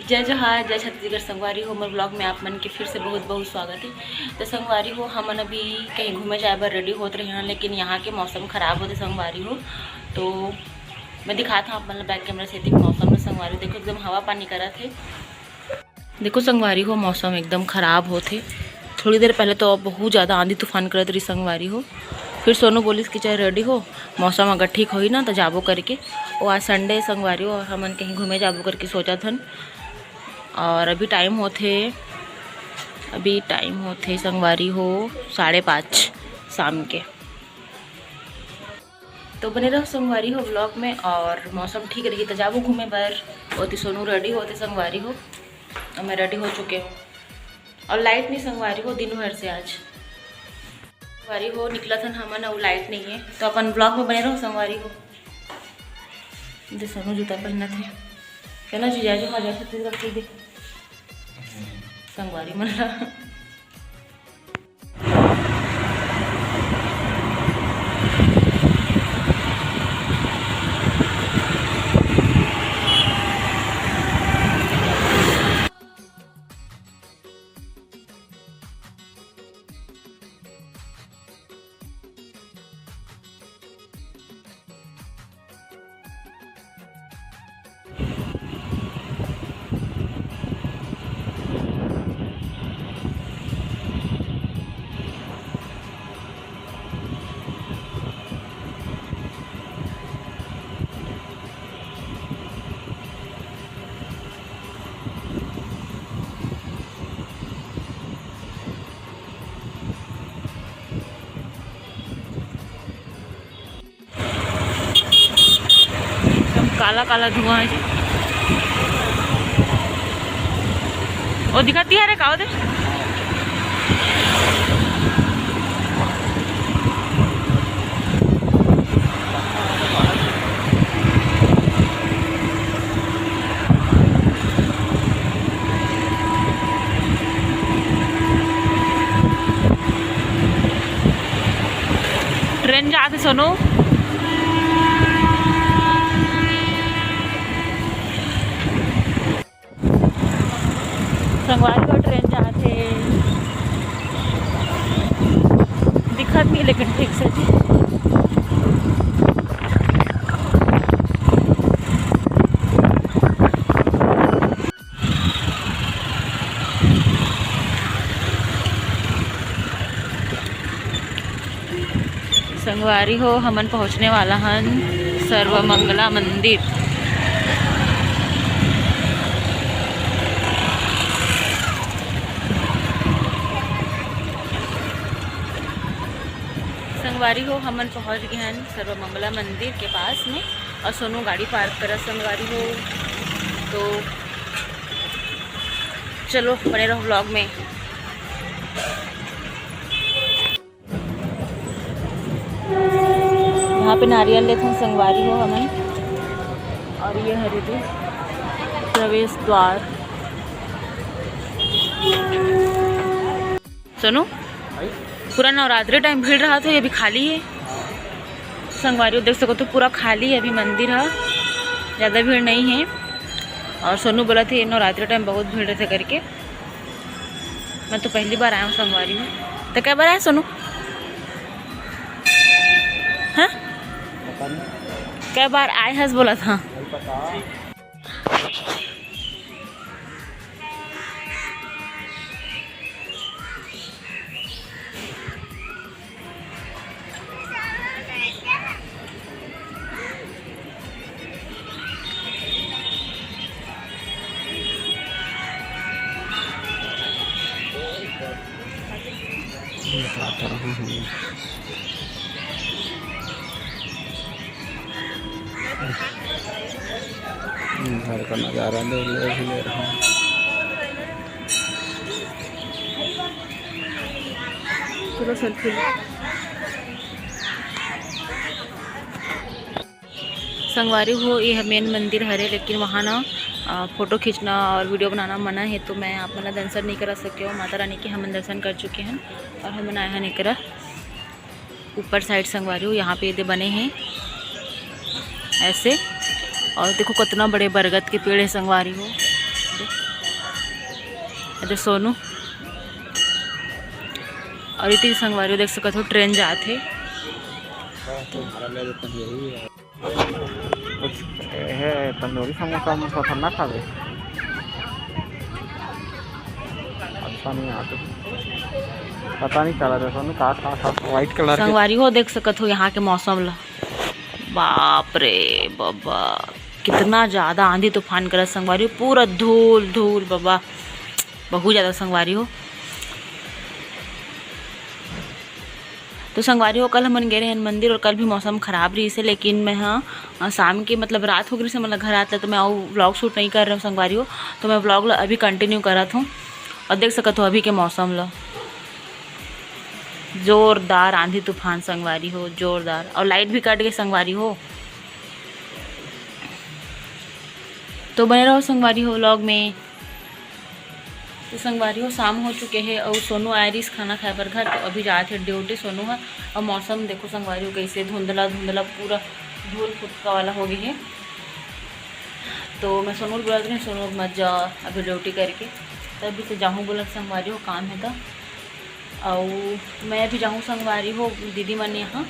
जय जोहार, जय छत्तीसगढ़। संगवारी हो, मोर ब्लॉग में आप मन के फिर से बहुत बहुत स्वागत है। तो संगवारी हो, हमन अभी कहीं घूमे जाए बर रेडी होत रहे हैं, लेकिन यहाँ के मौसम खराब होते संगवारी हो। तो मैं दिखाता हूँ आप मतलब बैक कैमरा से मौसम में संगवारी देखो एकदम हवा पानी करा थे। देखो संगवारी हो, मौसम एकदम खराब होते। थोड़ी देर पहले तो बहुत ज़्यादा आंधी तूफान करत रही संगवारी हो। फिर सोनू बोलिस कि चाहे रेडी हो, मौसम अगर ठीक होई ना तो जाबो करके। वो आज संडे संगवारी हो, हमन कहीं घूमे जाबो करके सोचा थन। और अभी टाइम होते संगवारी हो 5:30 शाम के। तो बने रहो संगवारी हो ब्लॉग में। और मौसम ठीक रही तो जाबो घूमे बर। और सोनू रेडी होते संगवारी हो, और मैं रेडी हो चुके हूँ। और लाइट नहीं संगवारी हो दिन भर से आज संगवारी हो निकला था हमन, और लाइट नहीं है। तो अपन ब्लॉग में बने रहो संगवारी हो। सोनू जूता पहनना थे कहना जीजा जी मजा छत्तीसगढ़ दे संगवारी मन ला। काला काला धुआं है वो दिखाती है। अरे काओ दे ट्रेन जाते सोनू। संगवारी को ट्रेन जाते दिखत नहीं लेकिन ठीक से संगवारी हो हमन पहुंचने वाला हन सर्वमंगला मंदिर। संगवारी हो हमन पहुंच गए हैं सर्वमंगला मंदिर के पास में। और सोनू गाड़ी पार्क करा संगवारी हो। तो चलो बने रहो व्लॉग में। यहाँ पे नारियल लेते हैं संगवारी हो हमन। और ये हरिद्वार प्रवेश द्वार। सोनू पूरा नवरात्रि टाइम भीड़ रहा तो ये भी खाली है संगवारी हो। देख सको तो पूरा खाली है अभी मंदिर है, ज़्यादा भीड़ नहीं है। और सोनू बोला थे नवरात्रि टाइम बहुत भीड़ रहते करके। मैं तो पहली बार आया हूँ संगवारी में। तो क्या बार आया सोनू? हाँ क्या बार आए हंस बोला था। घर का नज़ारा ले रहा हूँ। चलो सेल्फी। संगवारी हो ये मेन मंदिर हरे, लेकिन वहाँ ना फ़ोटो खींचना और वीडियो बनाना मना है। तो मैं आप मन दर्शन नहीं करा सके हो। माता रानी के हम दर्शन कर चुके हैं और हम आया नहीं करा ऊपर साइड संगवारी हो। यहाँ पे ये बने हैं ऐसे। और देखो कितना बड़े बरगद के पेड़ है संगवारी हो। अरे सोनू और इतनी संगवारी देख सकते हो ट्रेन जाते कुछ है तंदूरी समोसा समोसा ना खा ले अच्छा नहीं आते पता नहीं चला जैसा ना का वाइट कलर संगवारी हो देख सकते हो यहाँ के मौसम ला बाप रे बाबा कितना ज़्यादा आंधी तूफान कर संगवारी हो पूरा धूल धूल बाबा बहुत ज़्यादा संगवारी हो। तो संगवारी हो कल हम गए रहे मंदिर और कल भी मौसम ख़राब रही से लेकिन मैं हाँ शाम के मतलब रात हो गई से मतलब घर आता तो मैं व्लॉग शूट नहीं कर रहा हूँ संगवारी हो तो मैं व्लॉग अभी कंटिन्यू कर रहा हूँ और देख सकते हो अभी के मौसम ला जोरदार आंधी तूफान संगवारी हो जोरदार और लाइट भी कट गई संगवारी हो। तो बने रहो संगवारी हो व्लॉग में। तो संगवारी हो शाम हो चुके हैं और सोनू आया रही खाना खाए पर घर तो अभी जाते हैं ड्यूटी सोनू है और मौसम देखो संगवारी हो कैसे धुंधला धुंधला पूरा धूल फुटका वाला हो गई है। तो मैं सोनू बोला रही सोनू मत जा अभी ड्यूटी करके तभी से जाऊँ बोला संगवारी हो काम है तो और मैं भी जाऊँ संगवारी हो दीदी मन यहाँ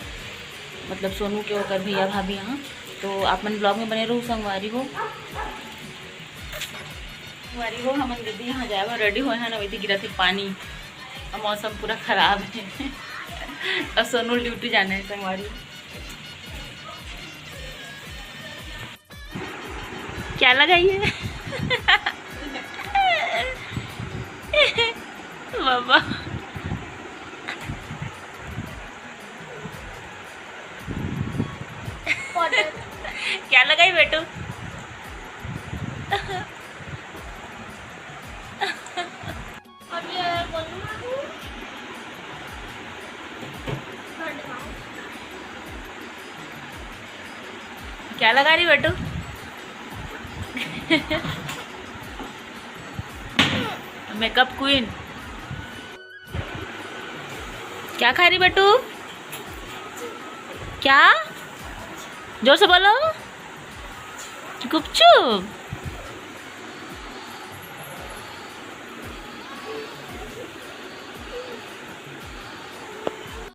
मतलब सोनू के होकर भैया भाभी यहाँ तो आप मन ब्लॉग में बने रहो संगवारी हो। संगवारी हो हम दीदी यहाँ जाए रेडी हो ना वही गिरा थे पानी और मौसम पूरा ख़राब है और सोनू ड्यूटी जाना है संगवारी। क्या लगाइए बाबा क्या लगाई बेटू क्या लगा रही बेटू मेकअप क्वीन क्या खा रही बेटू क्या जोर से बोलो गुपचुप